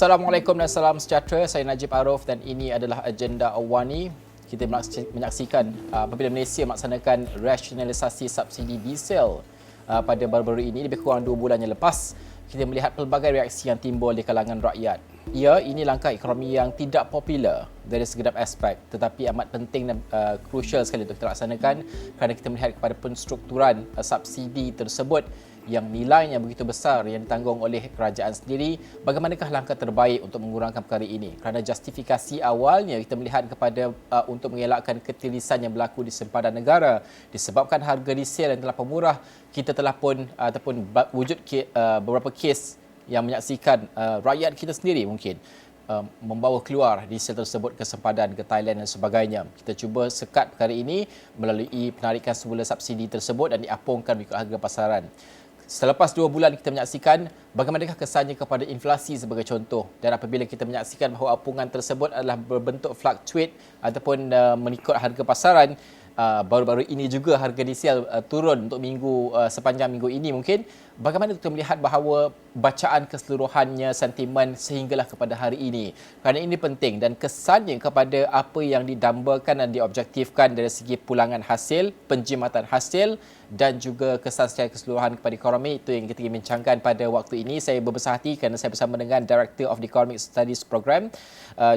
Assalamualaikum dan salam sejahtera. Saya Najib Arif dan ini adalah Agenda AWANI. Kita menyaksikan apabila Malaysia melaksanakan rasionalisasi subsidi diesel pada baru-baru ini, lebih kurang 2 bulan yang lepas. Kita melihat pelbagai reaksi yang timbul di kalangan rakyat. Ya, ini langkah ekonomi yang tidak popular dari segenap aspek, tetapi amat penting dan crucial sekali untuk kita laksanakan kerana kita melihat kepada penstrukturan subsidi tersebut yang nilainya begitu besar yang ditanggung oleh kerajaan sendiri. Bagaimanakah langkah terbaik untuk mengurangkan perkara ini? Kerana justifikasi awalnya kita melihat kepada untuk mengelakkan ketirisan yang berlaku di sempadan negara disebabkan harga diesel yang telah pemurah. Kita telah pun ataupun wujud beberapa kes yang menyaksikan rakyat kita sendiri mungkin membawa keluar diesel tersebut ke sempadan, ke Thailand dan sebagainya. Kita cuba sekat perkara ini melalui penarikan semula subsidi tersebut dan diapungkan mengikut harga pasaran. Selepas 2 bulan kita menyaksikan bagaimanakah kesannya kepada inflasi sebagai contoh, dan apabila kita menyaksikan bahawa apungan tersebut adalah berbentuk fluctuate ataupun mengikut harga pasaran, baru-baru ini juga harga diesel turun untuk sepanjang minggu ini mungkin. Bagaimana kita melihat bahawa bacaan keseluruhannya, sentimen sehinggalah kepada hari ini? Kerana ini penting dan kesannya kepada apa yang didambakan dan diobjektifkan dari segi pulangan hasil, penjimatan hasil dan juga kesan secara keseluruhan kepada ekonomi, itu yang kita ingin bincangkan pada waktu ini. Saya berbesar hati kerana saya bersama dengan Director of the Economic Studies Program,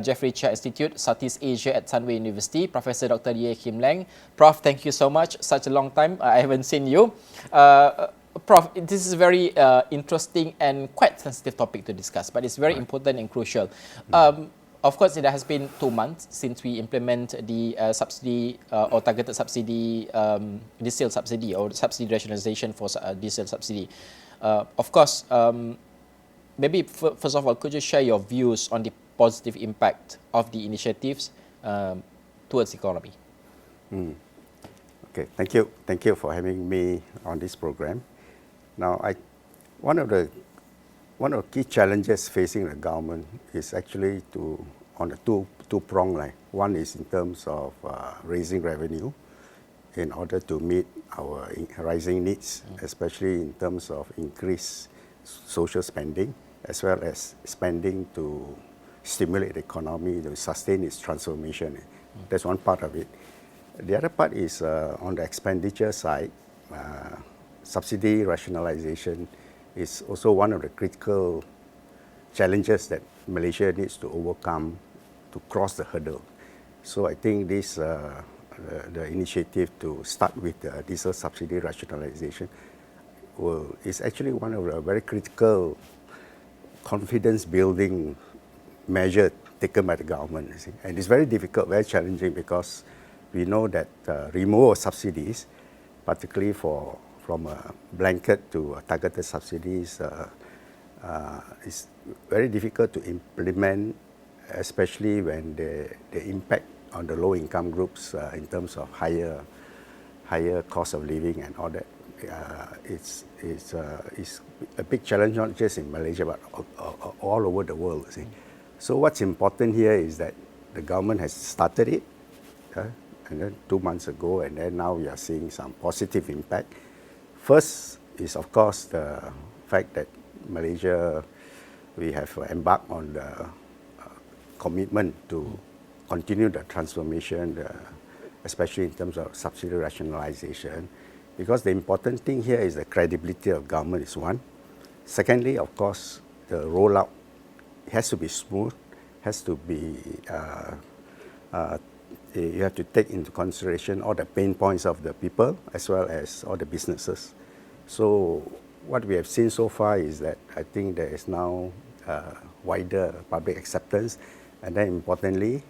Jeffrey Chia Institute, Southeast Asia at Sunway University, Professor Dr. Ye Kim Leng. Prof, thank you so much. Such a long time I haven't seen you. Prof, this is a very interesting and quite sensitive topic to discuss, but it's very important and crucial. Of course, it has been 2 months since we implement the subsidy or targeted subsidy, diesel subsidy or subsidy rationalization for diesel subsidy. Of course, maybe first of all, could you share your views on the positive impact of the initiatives towards the economy? Okay, thank you for having me on this program. Now, one of the key challenges facing the government is actually on a two-prong line. One is in terms of raising revenue in order to meet our rising needs, especially in terms of increased social spending, as well as spending to stimulate the economy, to sustain its transformation. That's one part of it. The other part is on the expenditure side. Subsidy rationalization is also one of the critical challenges that Malaysia needs to overcome to cross the hurdle. So I think this the initiative to start with the diesel subsidy rationalization is actually one of the very critical confidence building measure taken by the government. And it's very difficult, very challenging, because we know that removal of subsidies, particularly from a blanket to targeted subsidies, is very difficult to implement, especially when the impact on the low-income groups in terms of higher cost of living and all that. It's a big challenge, not just in Malaysia but all over the world. See. So what's important here is that the government has started it, and then 2 months ago, and then now we are seeing some positive impact. First is, of course, the fact that Malaysia, we have embarked on the commitment to continue the transformation, especially in terms of subsidy rationalization, because the important thing here is the credibility of government is one. Secondly, of course, the rollout has to be smooth, has to be, you have to take into consideration all the pain points of the people as well as all the businesses. So what we have seen so far is that I think there is now wider public acceptance, and then importantly,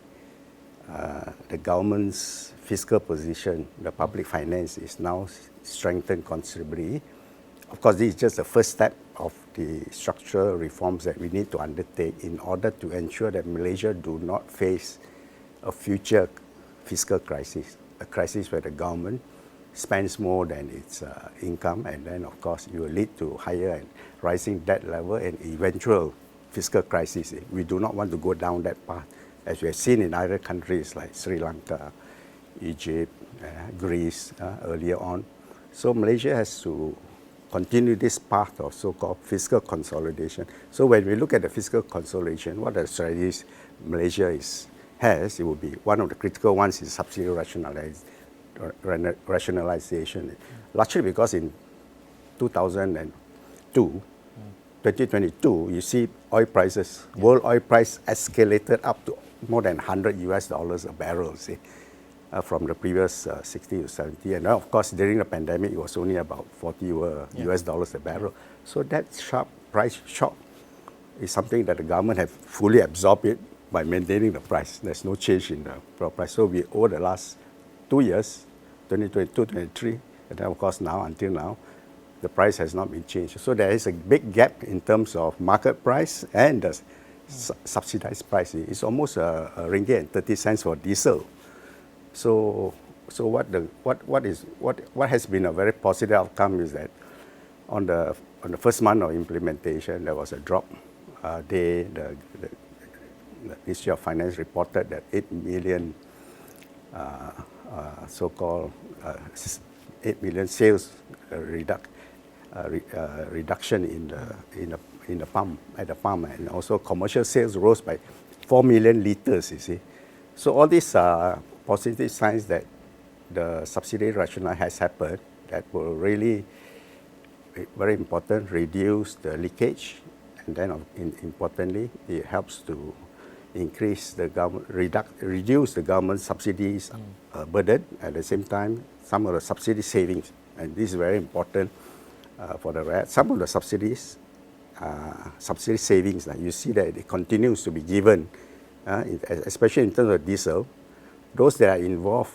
the government's fiscal position, the public finance is now strengthened considerably. Of course, this is just the first step of the structural reforms that we need to undertake in order to ensure that Malaysia do not face a future fiscal crisis, a crisis where the government spends more than its income, and then of course it will lead to higher and rising debt level and eventual fiscal crisis. We do not want to go down that path, as we have seen in other countries like Sri Lanka, Egypt, Greece earlier on. So Malaysia has to continue this path of so-called fiscal consolidation. So when we look at the fiscal consolidation, what are the strategies Malaysia has, it will be one of the critical ones is subsidy rationalization. Largely because in 2022, you see oil prices, world oil price escalated up to more than $100 a barrel, see, from the previous 60 to 70. And now, of course, during the pandemic, it was only about 40 US dollars a barrel. So that sharp price shock is something that the government have fully absorbed it by maintaining the price. There's no change in the price. So we, over the last 2 years, 2022, 23, and then of course now, until now, the price has not been changed. So there is a big gap in terms of market price and the subsidized price. It's almost a ringgit and 30 cents for diesel. So what has been a very positive outcome is that on the first month of implementation, there was a drop. The Ministry of Finance reported that 8 million so-called 8 million sales reduction in the pump at the pump, and also commercial sales rose by 4 million liters. You see, so all these are positive signs that the subsidy rationale has happened that will really very important reduce the leakage, and then importantly it helps to increase the government reduce the government subsidies burden. At the same time, some of the subsidy savings, and this is very important for the rest. Some of the subsidy savings, you see that it continues to be given, especially in terms of diesel. Those that are involved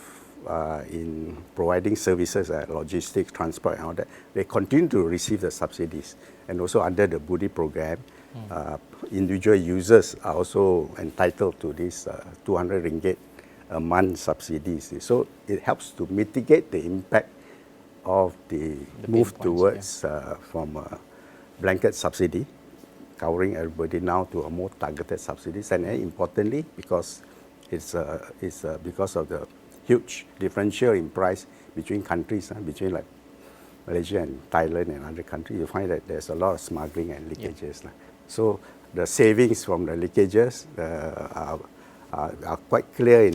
in providing services, logistics, transport, and all that, they continue to receive the subsidies. And also under the Budi program, individual users are also entitled to this 200 ringgit a month subsidies. So it helps to mitigate the impact of the move towards from a blanket subsidy, covering everybody, now to a more targeted subsidies. And importantly, because it's because of the huge differential in price between countries, between like Malaysia and Thailand and other countries, you find that there's a lot of smuggling and leakages. So the savings from the leakages are quite clear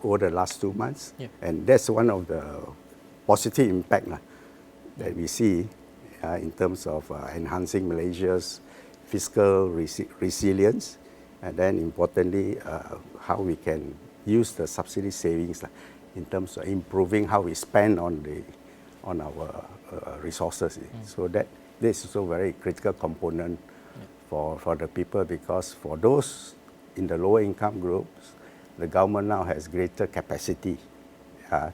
over the last 2 months, and that's one of the positive impact that we see in terms of enhancing Malaysia's fiscal resilience, and then importantly how we can use the subsidy savings in terms of improving how we spend on our resources. So that this is also a very critical component for the people, because for those in the lower income groups, the government now has greater capacity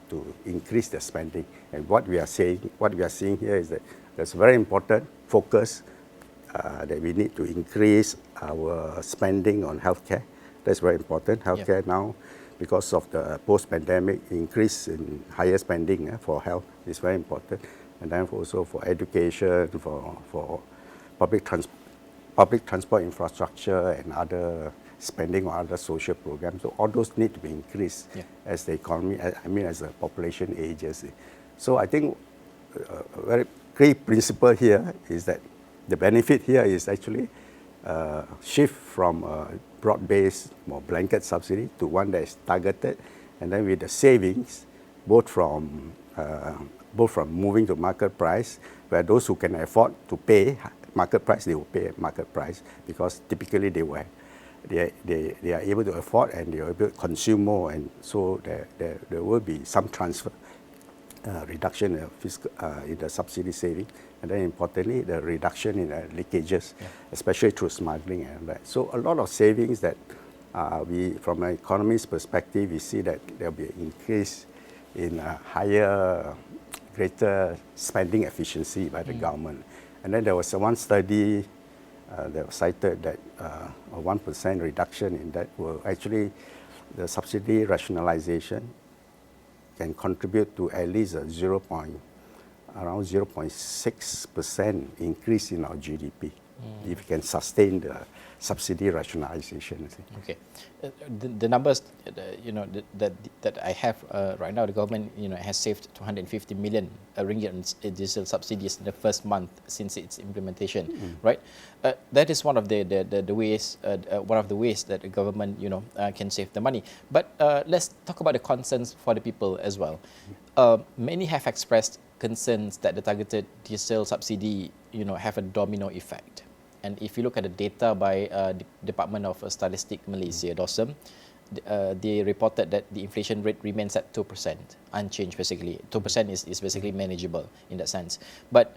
to increase the spending. And what we are seeing here is that there's very important focus that we need to increase our spending on healthcare. That's very important. Healthcare now, because of the post-pandemic increase in higher spending for health, is very important. And then also for education, for public transport infrastructure and other spending on other social programs. So all those need to be increased as the economy, as the population ages. So I think a very key principle here is that the benefit here is actually shift from a broad-based, more blanket subsidy to one that is targeted, and then with the savings, both from moving to market price, where those who can afford to pay market price, they will pay market price, because typically they are able to afford and they are able to consume more, and so there will be some transfer reduction in the subsidy saving, and then importantly the reduction in leakages, especially through smuggling and that. So a lot of savings that from an economist perspective, we see that there will be an increase in greater spending efficiency by the government. And then there was one study that was cited that a 1% reduction in that will actually, the subsidy rationalization can contribute to at least around 0.6% increase in our GDP. if we can sustain the subsidy rationalization. You see. Okay, the numbers, that I have right now, the government, has saved 250 million ringgit on diesel subsidies in the first month since its implementation, right? That is one of the ways, that the government, can save the money. But let's talk about the concerns for the people as well. Many have expressed concerns that the targeted diesel subsidy, have a domino effect. And if you look at the data by Department of Statistics Malaysia, DOSM, they reported that the inflation rate remains at 2%, unchanged basically. 2% is basically manageable in that sense. But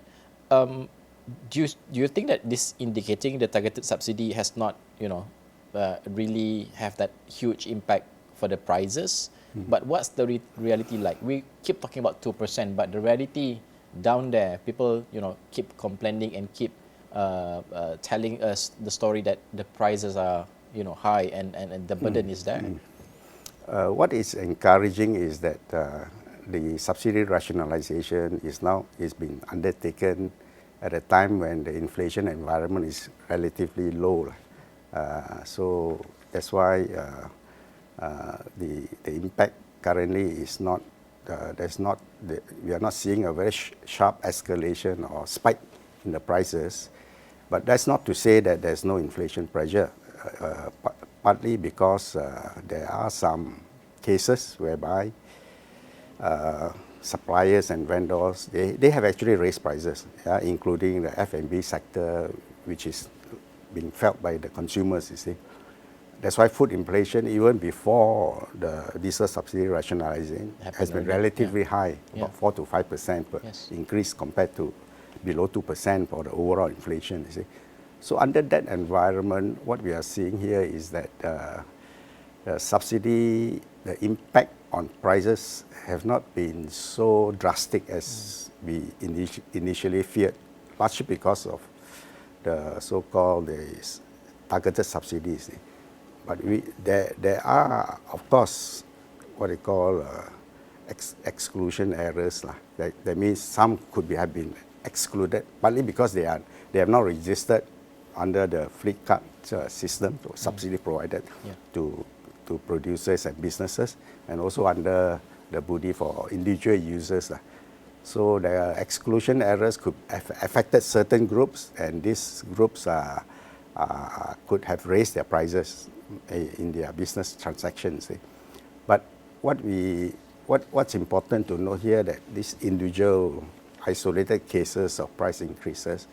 do you think that this indicating the targeted subsidy has not, really have that huge impact for the prices? But what's the reality like? We keep talking about 2%, but the reality down there, people, keep complaining and keep telling us the story that the prices are, high and the burden is there. What is encouraging is that the subsidy rationalization is being undertaken at a time when the inflation environment is relatively low. So that's why the impact currently is not, we are not seeing a very sharp escalation or spike in the prices. But that's not to say that there's no inflation pressure, partly because there are some cases whereby suppliers and vendors, they have actually raised prices, including the F&B sector, which is being felt by the consumers, you see. That's why food inflation, even before the diesel subsidy rationalizing, has been relatively high, about 4 to 5% increase compared to below 2% for the overall inflation, you see. So under that environment, what we are seeing here is that the subsidy, the impact on prices have not been so drastic as we initially feared, largely because of the so-called targeted subsidies. But there are, of course, what they call exclusion errors. That means some have been excluded, partly because they have not registered under the fleet card system, so subsidy provided to producers and businesses, and also under the body for individual users. So the exclusion errors could have affected certain groups, and these groups could have raised their prices in their business transactions. But what's important to note here that these individual isolated cases of price increases,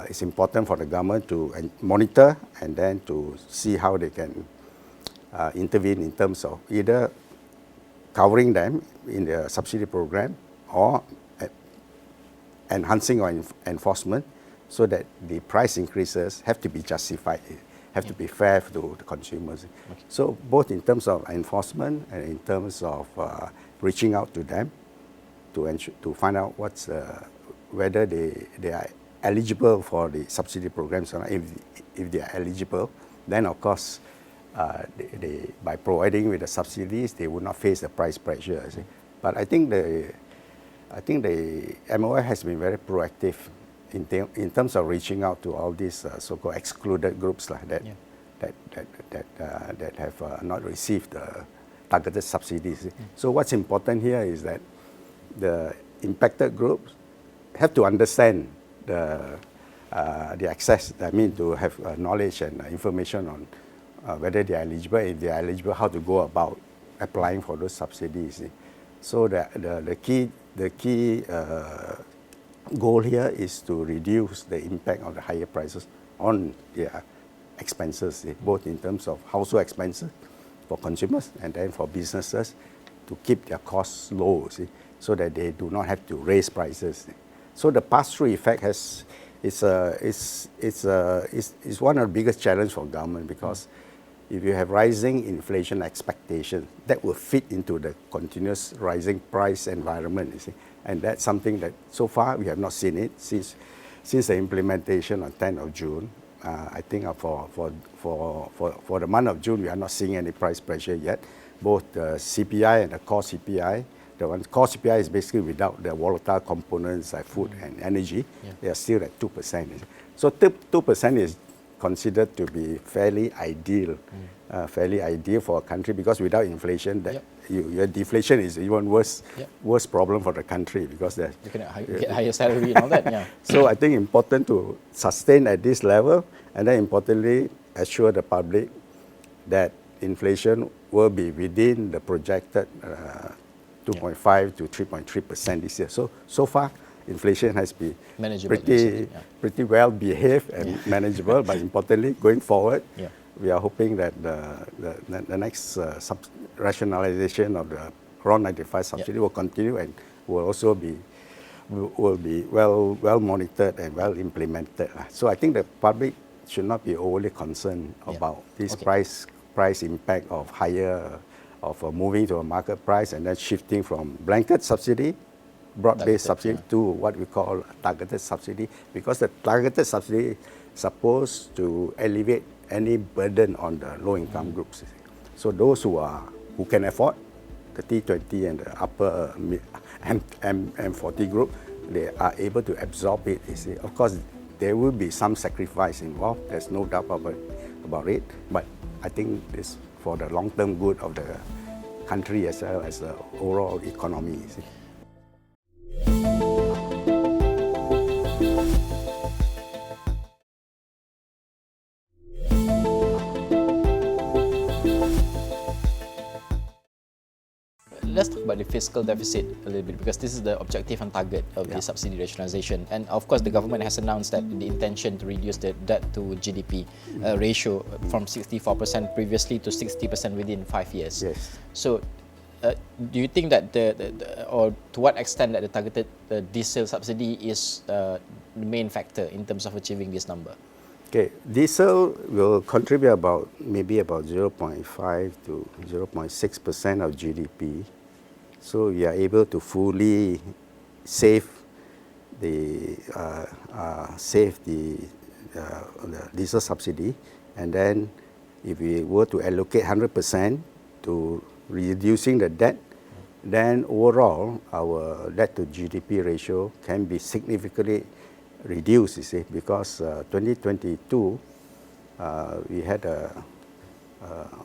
it's important for the government to monitor and then to see how they can intervene in terms of either covering them in the subsidy program or enhancing or enforcement, so that the price increases have to be justified, have to be fair to the consumers. Okay. So both in terms of enforcement and in terms of reaching out to them to find out whether they are eligible for the subsidy programs or not. If they are eligible, then of course by providing with the subsidies, they would not face the price pressure. But I think the MOF has been very proactive in terms of reaching out to all these so-called excluded groups that have not received the targeted subsidies. So what's important here is that the impacted groups have to understand the access. I mean, to have knowledge and information on whether they are eligible. If they are eligible, how to go about applying for those subsidies. So the key goal here is to reduce the impact of the higher prices on their expenses, both in terms of household expenses for consumers and then for businesses, to keep their costs low, so that they do not have to raise prices. So the pass-through effect is one of the biggest challenges for government, because if you have rising inflation expectations, that will fit into the continuous rising price environment, you see. And that's something that so far we have not seen it since the implementation on 10th of June. I think for the month of June, we are not seeing any price pressure yet. Both the CPI and the core CPI, The one core CPI is basically without the volatile components like food and energy. They are still at 2%. So 2% is considered to be fairly ideal for a country, because without inflation, your deflation is even worse problem for the country, because you can get higher salary and all that. Yeah. So I think important to sustain at this level, and then importantly assure the public that inflation will be within the projected 2.5 to 3.3% this year. So far, inflation has been manageable, pretty well behaved and manageable. But importantly, going forward, we are hoping that the next rationalization of the raw 95 subsidy will continue and will also be well monitored and well implemented. So I think the public should not be overly concerned about this price impact of moving to a market price and then shifting from blanket subsidy, broad-based subsidy, to what we call targeted subsidy, because the targeted subsidy is supposed to alleviate any burden on the low-income groups. So those who can afford the T20 and the upper M40 group, they are able to absorb it. You see. Of course, there will be some sacrifice involved. There's no doubt about it. But I think this for the long-term good of the country as well as the overall economy. You see. Let's talk about the fiscal deficit a little bit, because this is the objective and target of the subsidy rationalization. And of course, the government has announced that the intention to reduce the debt to GDP ratio from 64% previously to 60% within 5 years. Yes. So, do you think that or to what extent that the targeted diesel subsidy is the main factor in terms of achieving this number? Okay, diesel will contribute maybe about 0.5 to 0.6% of GDP. So we are able to fully save the diesel subsidy, and then if we were to allocate 100% to reducing the debt, then overall our debt to GDP ratio can be significantly reduced, you see, because 2022 we had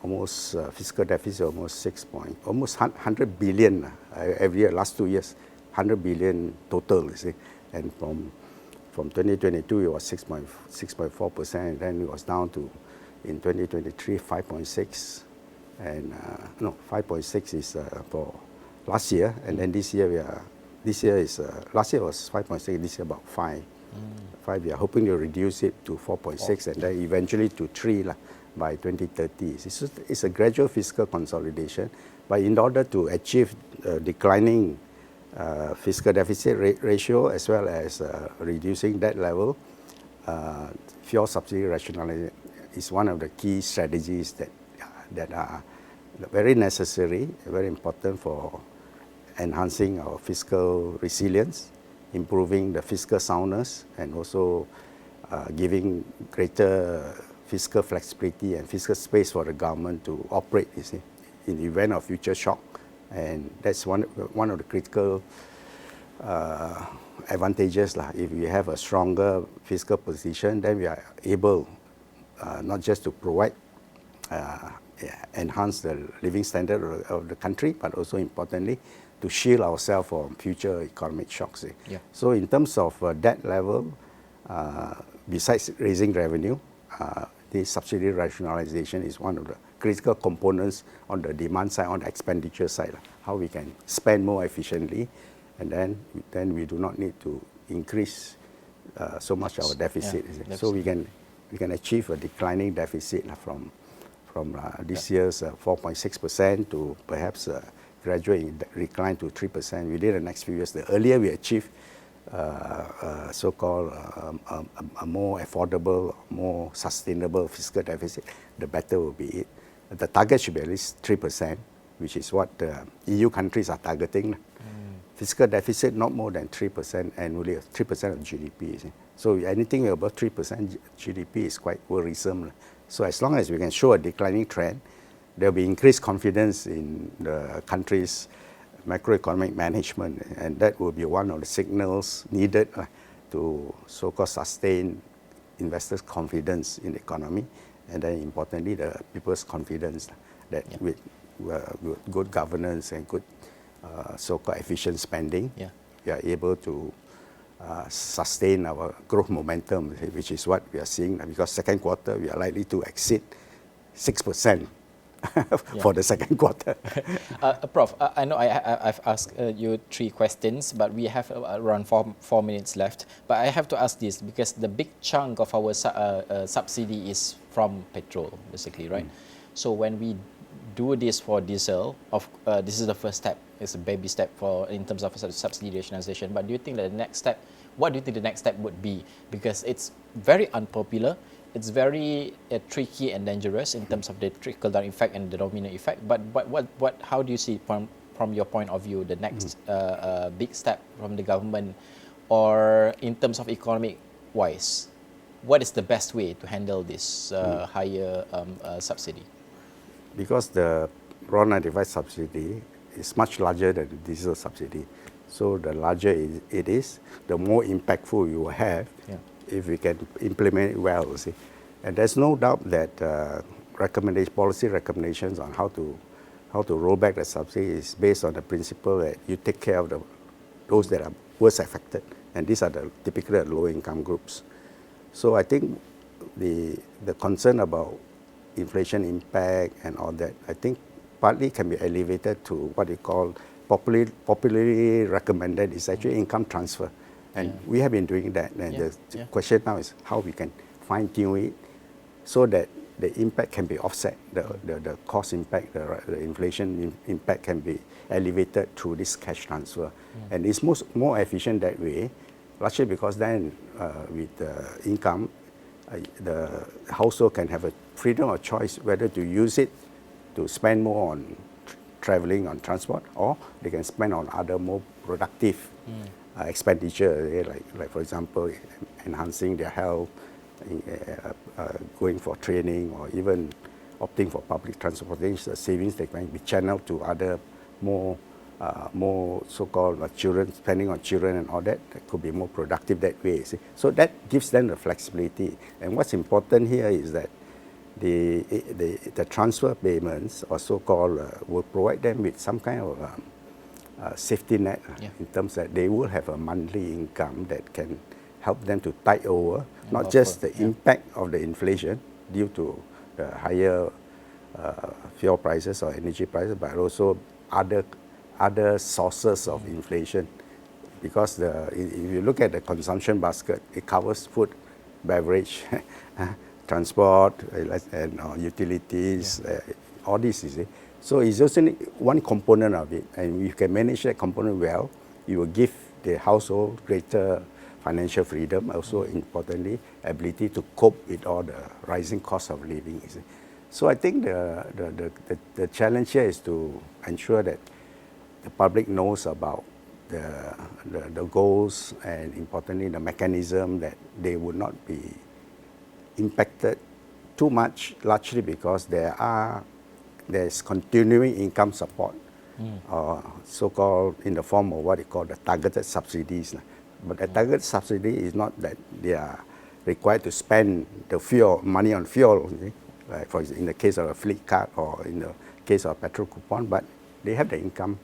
almost fiscal deficit almost 100 billion every year. Last 2 years, 100 billion total, you see, and from 2022 it was 6.4%, and then it was down to in 2023 5.6, and 5.6 is for last year, and then last year was 5.6, this year about 5. We are hoping to reduce it to 4.6 and then eventually to 3 by 2030. It's a gradual fiscal consolidation, but in order to achieve declining fiscal deficit ratio as well as reducing debt level, fuel subsidy rationalization is one of the key strategies that are very necessary, very important for enhancing our fiscal resilience, improving the fiscal soundness, and also giving greater fiscal flexibility and fiscal space for the government to operate, you see, in the event of future shock. And that's one of the critical advantages. If we have a stronger fiscal position, then we are able not just to provide, enhance the living standard of the country, but also importantly, to shield ourselves from future economic shocks. So in terms of debt level, besides raising revenue, the subsidy rationalization is one of the critical components on the demand side, on the expenditure side, how we can spend more efficiently, and then we do not need to increase so much our deficit. So we can achieve a declining deficit from this year's 4.6% to perhaps gradually decline to 3% within the next few years. The earlier we achieve so-called a more affordable, more sustainable fiscal deficit, the better will be it. The target should be at least 3%, which is what the EU countries are targeting. Fiscal deficit not more than 3% annually, 3% of GDP. So anything above 3% GDP is quite worrisome. So as long as we can show a declining trend, there will be increased confidence in the country's macroeconomic management, and that will be one of the signals needed to so-called sustain investors' confidence in the economy, and then importantly, the people's confidence that with good governance and good so-called efficient spending, we are able to sustain our growth momentum, which is what we are seeing, because second quarter we are likely to exceed 6% for the second quarter. Prof, I know I've asked you 3 questions, but we have around 4 minutes left. But I have to ask this because the big chunk of our subsidy is from petrol, basically, right? So when we do this for diesel, this is the first step. It's a baby step in terms of subsidy rationalization. But do you think that the next step, what do you think the next step would be? Because it's very unpopular. It's very tricky and dangerous in terms of the trickle-down effect and the domino effect. But how do you see from your point of view the next big step from the government, or in terms of economic-wise, what is the best way to handle this higher subsidy? Because the raw 95 subsidy is much larger than the diesel subsidy. So the larger it is, the more impactful you will have if we can implement it well, you see. And there's no doubt that policy recommendations on how to roll back the subsidy is based on the principle that you take care of those that are worst affected, and these are typically the low-income groups. So I think the concern about inflation impact and all that, I think partly can be elevated to what we call popularly recommended is actually income transfer. And we have been doing that. And the question now is how we can fine-tune it so that the impact can be offset, the cost impact, the inflation impact can be elevated through this cash transfer. And it's more efficient that way, largely because then with the income, the household can have a freedom of choice whether to use it to spend more on traveling, on transport, or they can spend on other more productive expenditure, like for example, enhancing their health, going for training, or even opting for public transportation. The savings they can be channeled to other more so-called children, spending on children and all that could be more productive that way. See? So that gives them the flexibility. And what's important here is that the transfer payments, or so-called, will provide them with some kind of safety net in terms that they will have a monthly income that can help them to tide over, not just the impact of the inflation due to the higher fuel prices or energy prices, but also other sources of inflation. Because if you look at the consumption basket, it covers food, beverage, transport, and utilities, all this, you see. So it's just one component of it, and if you can manage that component well, you will give the household greater financial freedom, also importantly, ability to cope with all the rising cost of living, you see. So I think the challenge here is to ensure that the public knows about the goals and importantly the mechanism that they would not be impacted too much, largely because there's continuing income support, so-called in the form of what they call the targeted subsidies. But the targeted subsidy is not that they are required to spend the money on fuel, like for example, in the case of a fleet card or in the case of a petrol coupon, but they have the income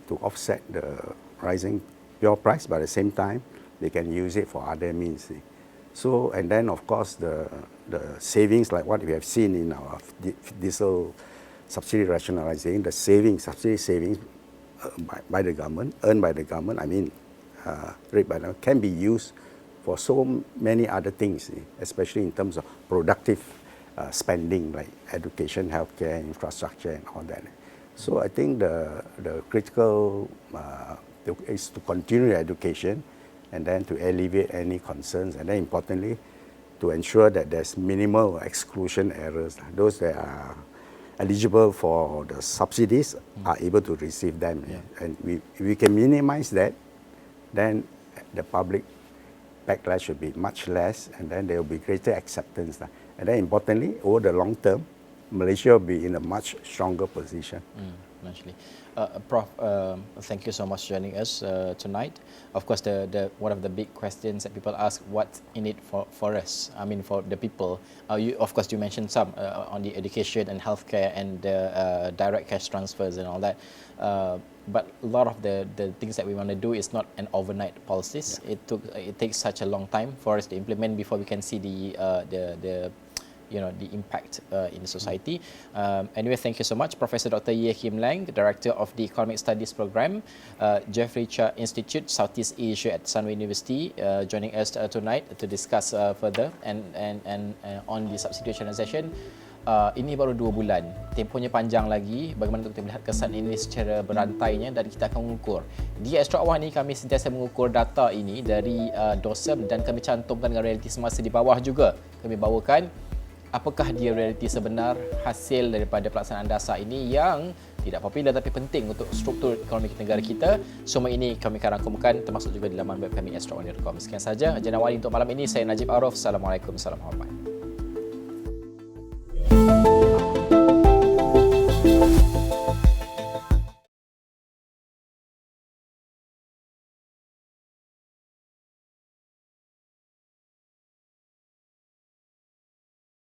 to offset the rising fuel price, but at the same time, they can use it for other means. So, and then of course the savings, like what we have seen in our diesel subsidy rationalizing, the subsidy savings by the government, earned by the government, rate by the, can be used for so many other things, especially in terms of productive spending like education, healthcare, infrastructure, and all that. So I think the critical is to continue education, and then to alleviate any concerns, and then importantly, to ensure that there's minimal exclusion errors. Those that are eligible for the subsidies are able to receive them. And if we can minimize that, then the public backlash should be much less, and then there will be greater acceptance. And then importantly, over the long term, Malaysia will be in a much stronger position financially. Prof, thank you so much for joining us tonight. Of course, the one of the big questions that people ask, what's in it for us? I mean, for the people. Of course, you mentioned some on the education and healthcare and direct cash transfers and all that. But a lot of the things that we want to do is not an overnight policies. Yeah. It takes such a long time for us to implement before we can see the impact in the society. Anyway, thank you so much, Professor Dr. Ye Kim Lang, Director of the Economic Studies Program, Jeffrey Cha Institute, Southeast Asia at Sunway University, joining us tonight to discuss further and on the subsidi rationalisation. Ini baru 2 bulan, tempohnya panjang lagi. Bagaimana untuk kita melihat kesan ini secara berantainya, dan kita akan mengukur. Di Astro Awani kami sentiasa mengukur data ini dari dosen, dan kami cantumkan dengan realiti semasa di bawah juga. Kami bawakan apakah dia realiti sebenar hasil daripada pelaksanaan dasar ini yang tidak popular tapi penting untuk struktur ekonomi negara kita. Semua ini kami akan rangkumkan termasuk juga di laman web kami astroawani.com. Sekian saja Agenda AWANI untuk malam ini. Saya Najib Arif. Assalamualaikum warahmatullahi wabarakatuh.